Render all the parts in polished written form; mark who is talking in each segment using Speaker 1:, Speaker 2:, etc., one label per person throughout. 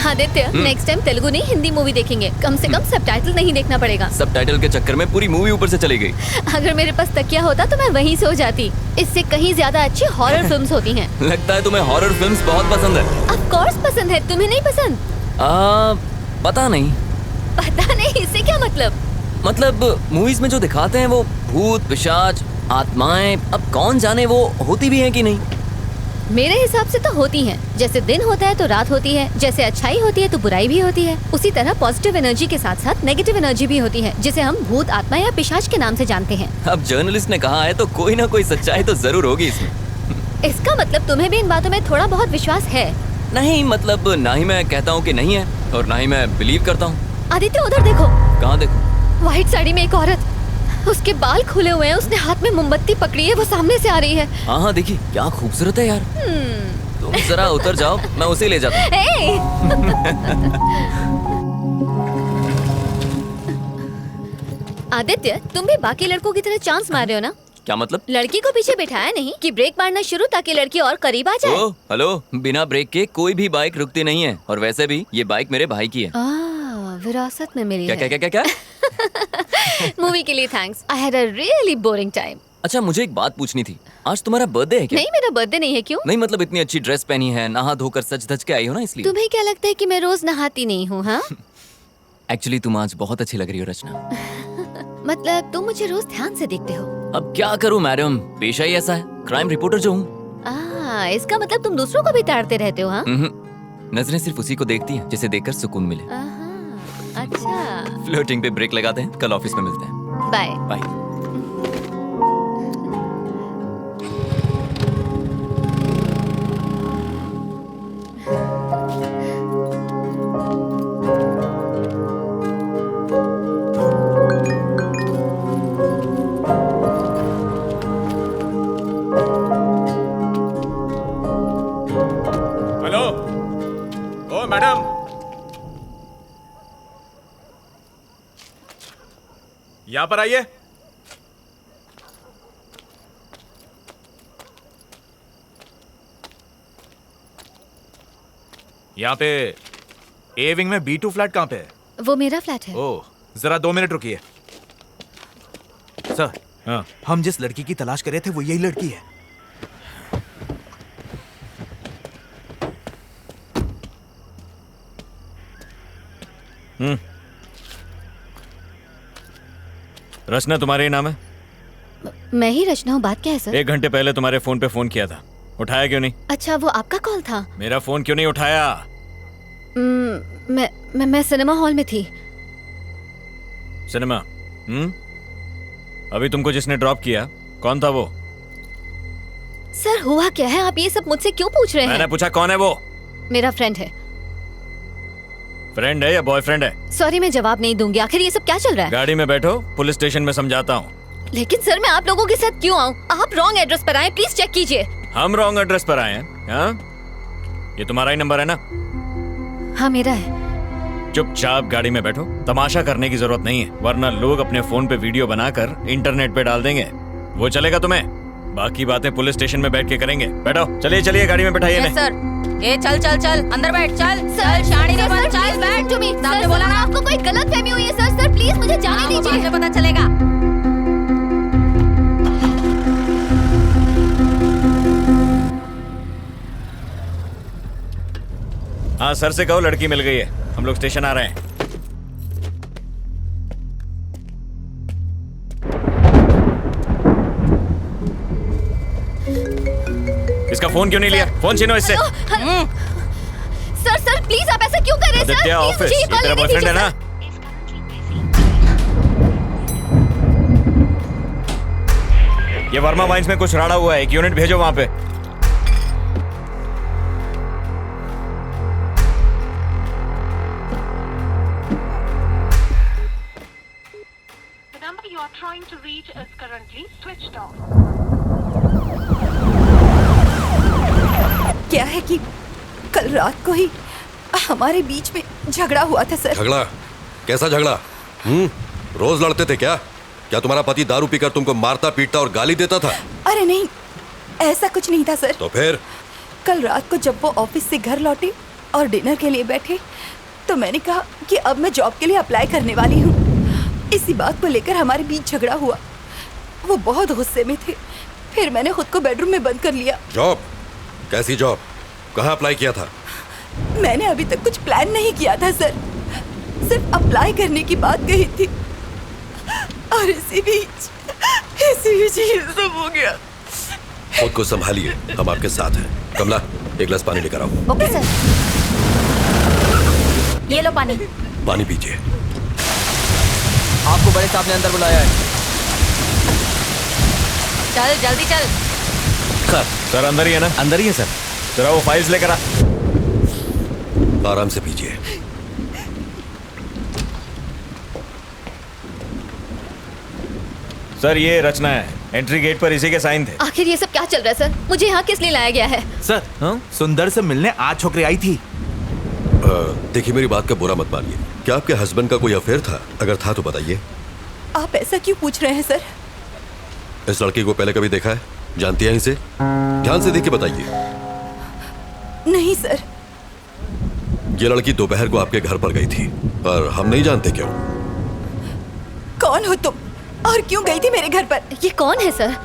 Speaker 1: Aditya, next time Telugu नहीं Hindi movie देखेंगे। कम से कम सबटाइटल नहीं देखना पड़ेगा।
Speaker 2: सबटाइटल के चक्कर में पूरी मूवी ऊपर से चली गई।
Speaker 1: अगर मेरे पास तकिया होता तो मैं वहीं सो जाती। इससे कहीं ज्यादा अच्छी हॉरर फिल्म्स होती हैं।
Speaker 2: लगता है तुम्हें हॉरर फिल्म्स बहुत पसंद है।
Speaker 1: ऑफ कोर्स पसंद है, तुम्हें नहीं पसंद?
Speaker 2: पता नहीं।
Speaker 1: पता नहीं इससे क्या
Speaker 2: मतलब मूवीज में जो दिखाते हैं वो भूत पिशाच आत्माएं, अब कौन जाने वो होती भी हैं कि नहीं।
Speaker 1: मेरे हिसाब से तो होती हैं। जैसे दिन होता है तो रात होती है, जैसे अच्छाई होती है तो बुराई भी होती है, उसी तरह पॉजिटिव एनर्जी के साथ साथ नेगेटिव एनर्जी भी होती है, जिसे हम भूत आत्मा या पिशाच के नाम से जानते हैं।
Speaker 2: अब जर्नलिस्ट ने कहा है तो कोई ना कोई सच्चाई तो जरूर होगी इसमें।
Speaker 1: इसका मतलब तुम्हें भी इन बातों में थोड़ा बहुत विश्वास है?
Speaker 2: नहीं, मतलब ना ही मैं कहता हूँ कि नहीं है और ना ही मैं बिलीव करता हूँ।
Speaker 1: आदित्य उधर देखो।
Speaker 2: कहाँ देखो?
Speaker 1: व्हाइट साड़ी में एक औरत, उसके बाल खुले हुए हैं, उसने हाथ में मोमबत्ती पकड़ी है, वो सामने से आ रही है।
Speaker 2: हाँ देखिए क्या खूबसूरत है यार। तुम जरा उतर जाओ, मैं उसे ले जाता हूँ।
Speaker 1: आदित्य, तुम भी बाकी लड़कों की तरह चांस मार रहे हो ना?
Speaker 2: क्या मतलब?
Speaker 1: लड़की को पीछे बिठाया नहीं कि ब्रेक मारना शुरू ताकि लड़की और करीब आ जाए।
Speaker 2: ओ, हेलो, बिना ब्रेक के कोई भी बाइक रुकती नहीं है और वैसे भी ये बाइक मेरे भाई की है।
Speaker 1: विरासत में मिली
Speaker 2: क्या
Speaker 1: है।
Speaker 2: क्या क्या क्या क्या?
Speaker 1: मूवी के लिए thanks. I had a really boring time.
Speaker 2: अच्छा, मुझे एक बात पूछनी थी। आज तुम्हारा बर्थडे है क्या?
Speaker 1: नहीं, मेरा बर्थडे नहीं है। क्यों?
Speaker 2: नहीं मतलब इतनी अच्छी ड्रेस पहनी है, नहा धोकर सज धज के आई हो ना, इसलिए।
Speaker 1: तुम्हें क्या लगता है कि मैं रोज नहाती नहीं हूँ? हाँ
Speaker 2: एक्चुअली तुम आज बहुत अच्छी लग रही हो रचना।
Speaker 1: मतलब तुम मुझे रोज ध्यान से देखते हो?
Speaker 2: अब क्या करूं मैडम, पेशा ही ऐसा है, क्राइम रिपोर्टर जो हूँ।
Speaker 1: इसका मतलब तुम दूसरों को भी ताड़ते रहते हो? हाँ,
Speaker 2: नजरें सिर्फ उसी को देखती हैं जिसे देखकर सुकून मिले।
Speaker 1: अच्छा।
Speaker 2: फ्लर्टिंग पे ब्रेक लगाते हैं, कल ऑफिस में मिलते हैं।
Speaker 1: Bye
Speaker 2: bye.
Speaker 3: Hello, oh madam, यहाँ पर आइए। यहाँ पे ए विंग में B2 फ्लैट कहाँ पे है?
Speaker 1: वो मेरा फ्लैट है।
Speaker 3: ओह, जरा 2 मिनट रुकिए। सर, हाँ, हम जिस लड़की की तलाश कर रहे थे वो यही लड़की है।
Speaker 4: रचना तुम्हारे ही नाम है?
Speaker 1: मैं ही रचना हूँ। बात क्या है सर?
Speaker 4: 1 घंटे पहले तुम्हारे फोन पे फोन किया था, उठाया क्यों नहीं?
Speaker 1: अच्छा, वो आपका कॉल था?
Speaker 4: मेरा फोन क्यों नहीं उठाया?
Speaker 1: मैं सिनेमा हॉल में थी।
Speaker 4: सिनेमा? अभी तुमको जिसने ड्रॉप किया कौन था वो?
Speaker 1: सर हुआ क्या है? आप ये सब मुझसे क्यों पूछ रहे हैं?
Speaker 4: मैंने पूछा कौन है वो?
Speaker 1: मेरा फ्रेंड है।
Speaker 4: फ्रेंड है या बॉयफ्रेंड है?
Speaker 1: सॉरी, मैं जवाब नहीं दूंगी। आखिर ये सब क्या चल रहा है?
Speaker 4: गाड़ी में बैठो, पुलिस स्टेशन में समझाता हूँ।
Speaker 1: लेकिन सर मैं आप लोगों के साथ क्यों आऊँ? आप रॉन्ग एड्रेस पर आए, प्लीज चेक कीजिए।
Speaker 4: हम रॉन्ग एड्रेस पर आए हैं? हाँ? ये तुम्हारा ही नंबर है ना?
Speaker 1: हाँ मेरा है।
Speaker 4: चुपचाप गाड़ी में बैठो, तमाशा करने की जरूरत नहीं है, वरना लोग अपने फोन पे वीडियो बनाकर इंटरनेट पे डाल देंगे। वो चलेगा तुम्हें? बाकी बातें पुलिस स्टेशन में बैठ के करेंगे। बैठो, चलिए चलिए गाड़ी में बैठाइए।
Speaker 5: Yes sir. ये चल चल चल अंदर बैठ, चल चल शानी रे बन, चल बैठ।
Speaker 1: सर बोला ना आपको कोई गलतफहमी हुई है। सर प्लीज मुझे जाने दीजिए।
Speaker 5: मुझे पता चलेगा।
Speaker 4: हाँ सर से कहो लड़की मिल गई है, हम लोग स्टेशन आ रहे हैं। इसका फोन क्यों नहीं लिया? फोन छीनो इससे।
Speaker 1: सर प्लीज आप ऐसा क्यों कर रहे हैं?
Speaker 4: आदित्य ऑफिस, ये तेरा बॉयफ्रेंड है ना? ये वर्मा वाइन्स में कुछ राड़ा हुआ है, 1 यूनिट भेजो वहां पे।
Speaker 6: The number you are trying to reach is currently switched off.
Speaker 7: क्या है कि कल रात को ही हमारे बीच में झगड़ा हुआ था सर।
Speaker 8: झगड़ा? कैसा झगड़ा? रोज लड़ते थे क्या? क्या तुम्हारा पति दारू पीकर तुमको मारता पीटता और गाली देता था?
Speaker 7: अरे नहीं, ऐसा कुछ नहीं था सर।
Speaker 8: तो फिर?
Speaker 7: कल रात को जब वो ऑफिस से घर लौटे और डिनर के लिए बैठे तो मैंने कहा कि अब मैं जॉब के लिए अप्लाई करने वाली हूँ। इसी बात को लेकर हमारे बीच झगड़ा हुआ। वो बहुत गुस्से में थे। फिर मैंने खुद को बेडरूम में बंद कर लिया।
Speaker 8: जॉब? कैसी जॉब? कहाँ अप्लाई किया था?
Speaker 7: मैंने अभी तक कुछ प्लान नहीं किया था सर, सिर्फ अप्लाई करने की बात कही थी और इसी बीच ये सब हो गया।
Speaker 8: खुद को संभालिए, हम आपके साथ हैं। कमला, एक गिलास पानी लेकर आओ।
Speaker 5: Okay sir. ये लो पानी।
Speaker 8: पानी पीजिए।
Speaker 2: आपको बड़े साहब ने अंदर बुलाया है।
Speaker 5: चल जल्दी चल।
Speaker 4: सर अंदर ही है ना?
Speaker 2: अंदर ही है सर।
Speaker 4: जरा वो फाइल्स लेकर आ।
Speaker 8: आराम से पीजिए।
Speaker 4: सर ये रचना है, एंट्री गेट पर इसी के साइन थे।
Speaker 1: आखिर ये सब क्या चल रहा है सर? मुझे यहाँ किस लिए लाया गया है?
Speaker 3: सर, सुंदर से मिलने आज छोकरी आई थी।
Speaker 8: देखिए, मेरी बात का बुरा मत मानिए। क्या आपके हस्बैंड का कोई अफेयर था? अगर था तो बताइए।
Speaker 7: आप ऐसा क्यों पूछ रहे हैं सर?
Speaker 8: इस लड़की को पहले कभी देखा है? जानती हैं इसे? ध्यान से देखिए, बताइए।
Speaker 7: नहीं सर।
Speaker 8: ये लड़की दोपहर को आपके घर पर गई थी, पर हम नहीं जानते क्यों।
Speaker 7: कौन हो तुम और क्यों गई थी मेरे घर पर?
Speaker 1: ये कौन है सर?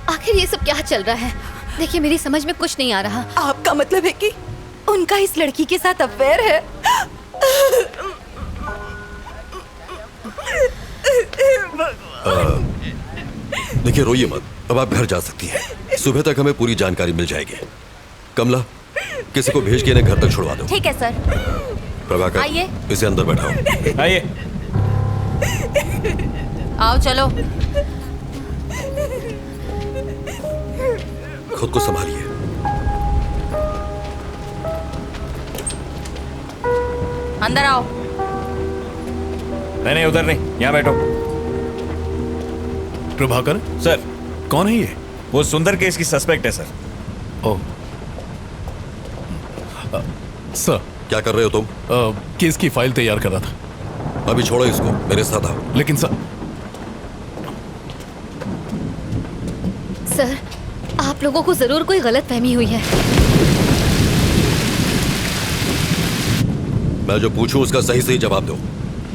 Speaker 1: आखिर ये सब क्या चल रहा है? देखिए, मेरी समझ में कुछ नहीं आ रहा।
Speaker 7: आपका मतलब है कि उनका इस लड़की के साथ अफेयर है?
Speaker 8: देखिए, रोइए मत। अब आप घर जा सकती हैं। सुबह तक हमें पूरी जानकारी मिल जाएगी। कमला, किसी को भेज के इन्हें घर तक छुड़वा दो।
Speaker 5: ठीक है सर।
Speaker 8: प्रभाकर,
Speaker 5: आइए।
Speaker 8: इसे अंदर बैठाओ।
Speaker 4: आइए।
Speaker 5: आओ चलो।
Speaker 8: खुद को संभालिए।
Speaker 5: अंदर आओ।
Speaker 4: नहीं उधर नहीं, यहाँ बैठो।
Speaker 9: प्रभाकर
Speaker 4: सर,
Speaker 9: कौन है ये?
Speaker 4: वो सुंदर केस की सस्पेक्ट है सर।
Speaker 9: ओ सर,
Speaker 8: क्या कर रहे हो तुम?
Speaker 9: केस की फाइल तैयार कर रहा था।
Speaker 8: अभी छोड़ो इसको, मेरे साथ आओ।
Speaker 9: लेकिन सर
Speaker 1: सर, आप लोगों को जरूर कोई गलत फहमी हुई है।
Speaker 8: मैं जो पूछूं उसका सही सही जवाब दो।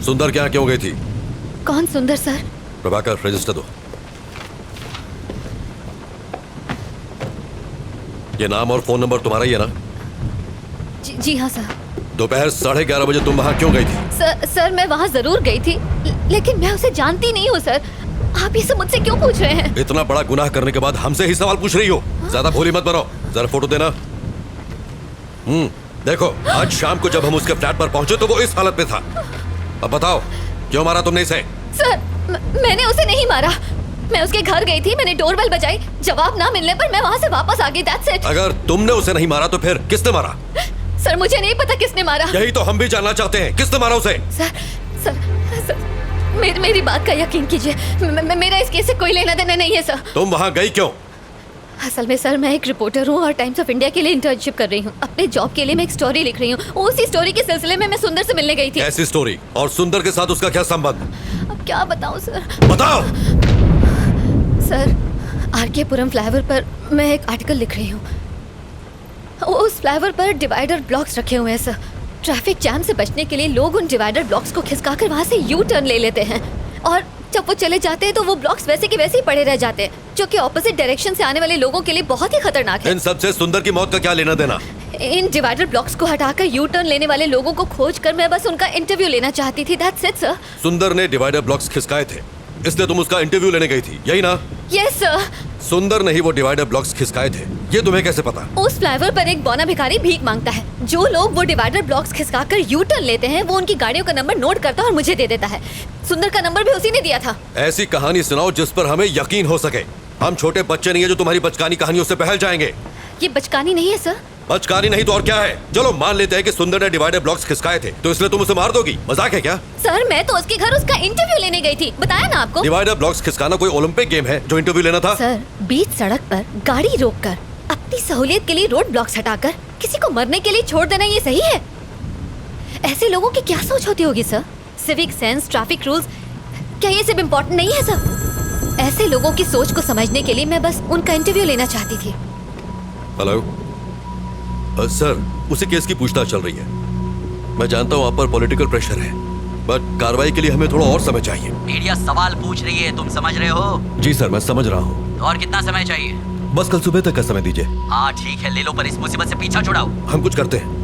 Speaker 8: सुंदर क्या क्यों गई थी?
Speaker 1: कौन सुंदर सर?
Speaker 8: प्रभाकर, रजिस्टर दो। ये नाम और फोन नंबर तुम्हारा ही है ना?
Speaker 1: जी हाँ सर।
Speaker 8: दोपहर 11:30 बजे तुम वहां क्यों गई थी?
Speaker 1: सर मैं वहाँ जरूर गई थी, लेकिन मैं उसे जानती नहीं हूँ सर। आप ये सब मुझसे क्यों पूछ रहे हैं?
Speaker 8: इतना बड़ा गुनाह करने के बाद हमसे ही सवाल पूछ रही हो? ज्यादा भोली मत बनो। जरा फोटो देना। देखो, आज शाम को जब हम उसके फ्लैट पर पहुंचे तो वो इस हालत में था। अब बताओ, क्यों मारा तुमने इसे?
Speaker 1: सर, मैंने उसे नहीं मारा। मैं उसके घर गई थी, मैंने डोरबेल बजाई, जवाब ना मिलने पर मैं वहाँ से वापस आ गई। That's it.
Speaker 8: अगर तुमने उसे नहीं मारा तो फिर किसने मारा?
Speaker 1: सर, मुझे नहीं पता किसने मारा।
Speaker 8: यही तो हम भी जानना चाहते हैं, किसने मारा उसे?
Speaker 1: सर, मेरी बात का यकीन कीजिए। मेरा इस केस से कोई लेना देना नहीं है सर।
Speaker 8: तुम वहाँ गई क्यों?
Speaker 1: असल में सर, मैं एक रिपोर्टर हूँ और टाइम्स ऑफ इंडिया के लिए इंटर्नशिप कर रही हूँ। अपने जॉब के लिए मैं एक स्टोरी लिख रही हूँ। उसी स्टोरी के सिलसिले में मैं सुंदर से मिलने गई थी।
Speaker 8: ऐसी स्टोरी? और सुंदर के साथ उसका क्या संबंध?
Speaker 1: अब क्या बताऊँ सर?
Speaker 8: बताओ।
Speaker 1: सर, आरके पुरम फ्लाईओवर पर मैं एक आर्टिकल लिख रही हूँ। उस फ्लाईओवर पर डिवाइडर ब्लॉक्स रखे हुए हैं सर। ट्रैफिक जैम से बचने के लिए लोग उन डिवाइडर ब्लॉक्स को खिसकाकर वहाँ से यू टर्न ले लेते हैं, और जब वो चले जाते हैं तो वो ब्लॉक्स वैसे के वैसे ही पड़े रह जाते हैं, जो कि ऑपोजिट डायरेक्शन से आने वाले लोगों के लिए बहुत ही खतरनाक है।
Speaker 8: इन सब से सुंदर की मौत का क्या लेना देना?
Speaker 1: इन डिवाइडर ब्लॉक्स को हटाकर यू टर्न लेने वाले लोगों को खोजकर मैं बस उनका इंटरव्यू लेना चाहती थी। That's it sir.
Speaker 8: सुंदर ने डिवाइडर ब्लॉक्स खिसकाए थे, इसलिए तुम उसका इंटरव्यू लेने गई थी, यही ना?
Speaker 1: Yes sir.
Speaker 8: सुंदर ने ही वो डिवाइडर ब्लॉक्स खिसकाए थे, ये तुम्हें कैसे पता?
Speaker 1: उस फ्लाईओवर पर एक बौना भिखारी भीख मांगता है। जो लोग वो डिवाइडर ब्लॉक्स खिसकाकर यू टर्न लेते हैं, वो उनकी गाड़ियों का नंबर नोट करता है और मुझे दे देता है। सुंदर का नंबर भी उसी ने दिया था।
Speaker 8: ऐसी कहानी सुनाओ जिस पर हमें यकीन हो सके। हम छोटे बच्चे नहीं है जो तुम्हारी बचकानी कहानियों से बहल जाएंगे।
Speaker 1: ये बचकानी नहीं है सर।
Speaker 8: बचकानी नहीं तो और क्या है? चलो मान लेते हैं कि सुंदर ने डिवाइडर ब्लॉक्स खिसकाए थे, तो इसलिए तुम उसे मार दोगी? मजाक है क्या?
Speaker 1: सर, मैं तो उसके घर उसका इंटरव्यू लेने गई थी, बताया ना आपको।
Speaker 8: डिवाइडर ब्लॉक्स खिसकाना कोई ओलंपिक गेम है जो इंटरव्यू लेना था?
Speaker 1: सर, बीच सड़क पर गाड़ी रोककर अपनी सहूलियत के लिए रोड ब्लॉक्स हटाकर किसी को मरने के लिए छोड़ देना, ये सही है? ऐसे लोगों की क्या सोच होती होगी sir? Civic sense, traffic rules, क्या ये सब इम्पोर्टेंट नहीं है सर? ऐसे लोगों की सोच को समझने के लिए मैं बस उनका इंटरव्यू लेना चाहती थी।
Speaker 8: हेलो सर, उसी केस की पूछताछ चल रही है। मैं जानता हूँ आप पर पॉलिटिकल प्रेशर है, बट कार्रवाई के लिए हमें थोड़ा और समय चाहिए।
Speaker 10: मीडिया सवाल पूछ रही है, तुम समझ रहे हो?
Speaker 8: जी सर, मैं समझ रहा हूँ।
Speaker 10: तो और कितना समय चाहिए?
Speaker 8: बस कल सुबह तक का समय दीजिए।
Speaker 10: हाँ ठीक है, ले लो, पर इस मुसीबत से पीछा छुड़ाओ।
Speaker 8: हम कुछ करते हैं।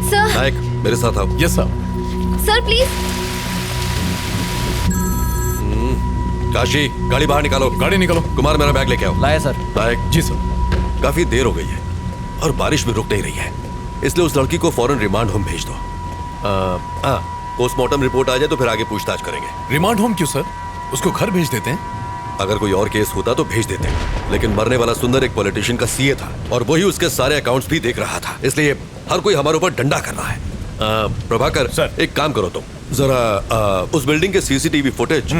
Speaker 1: सर
Speaker 8: नायक, मेरे साथ आओ।
Speaker 9: Yes sir.
Speaker 1: Sir please.
Speaker 8: Kashi, गाड़ी बाहर निकालो।
Speaker 9: गाड़ी निकालो।
Speaker 8: कुमार, मेरा बैग लेके आओ।
Speaker 2: लाया सर।
Speaker 8: नायक
Speaker 9: जी सर।
Speaker 8: काफी देर हो गई है और बारिश भी रुक नहीं रही है, इसलिए उस लड़की को फौरन रिमांड होम भेज दो। पोस्टमार्टम रिपोर्ट आ जाए तो फिर आगे पूछताछ करेंगे।
Speaker 9: रिमांड होम क्यों सर? उसको घर भेज देते हैं।
Speaker 8: अगर कोई और केस होता तो भेज देते, लेकिन मरने वाला सुंदर एक पॉलिटिशियन का सीए था और वही उसके सारे अकाउंट्स भी देख रहा था, इसलिए हर कोई हमारे ऊपर डंडा कर रहा है। प्रभाकर
Speaker 4: सर।
Speaker 8: एक काम करो, तुम जरा उस बिल्डिंग के सीसीटीवी फुटेज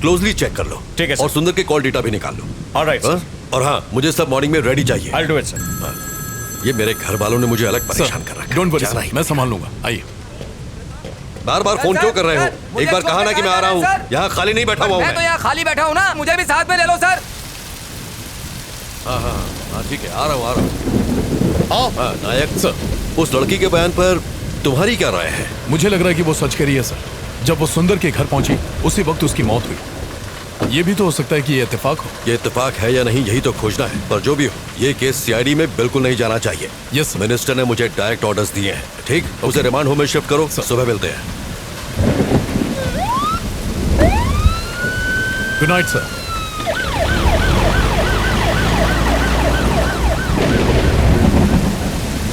Speaker 8: क्लोजली चेक कर लो।
Speaker 4: ठीक है सर।
Speaker 8: और सुंदर के कॉल डेटा भी निकाल लो।
Speaker 4: Alright sir.
Speaker 8: और हाँ, मुझे सब मॉर्निंग में रेडी चाहिए।
Speaker 4: I do it sir.
Speaker 8: ये मेरे घर वालों ने मुझे अलग परेशान कर रखा है।
Speaker 9: डोंट वरी
Speaker 8: जाना
Speaker 9: सर,
Speaker 8: ही
Speaker 9: मैं संभाल लूंगा। आइए।
Speaker 8: बार बार फोन क्यों कर रहे हो? एक बार कहा ना कि मैं आ रहा हूँ। यहाँ खाली नहीं बैठा हुआ हूँ
Speaker 10: मैं तो यहाँ खाली बैठा हूँ ना, मुझे भी साथ में ले लो सर।
Speaker 8: हाँ, ठीक है, आ रहा हूँ। हाँ, नायक
Speaker 9: सर।
Speaker 8: उस लड़की के बयान पर तुम्हारी क्या राय है?
Speaker 9: मुझे लग रहा है कि वो सच कह रही है सर। जब वो सुंदर के घर पहुंची उसी वक्त उसकी मौत हुई। ये भी तो हो सकता है कि ये इत्तेफाक हो।
Speaker 8: ये इत्तेफाक है या नहीं, यही तो खोजना है। पर जो भी हो, ये केस सीआईडी में बिल्कुल नहीं जाना चाहिए।
Speaker 9: Yes sir.
Speaker 8: मिनिस्टर ने मुझे डायरेक्ट ऑर्डर्स दिए हैं। ठीक, उसे रिमांड होम में शिफ्ट करो। सुबह मिलते हैं।
Speaker 9: Good night sir.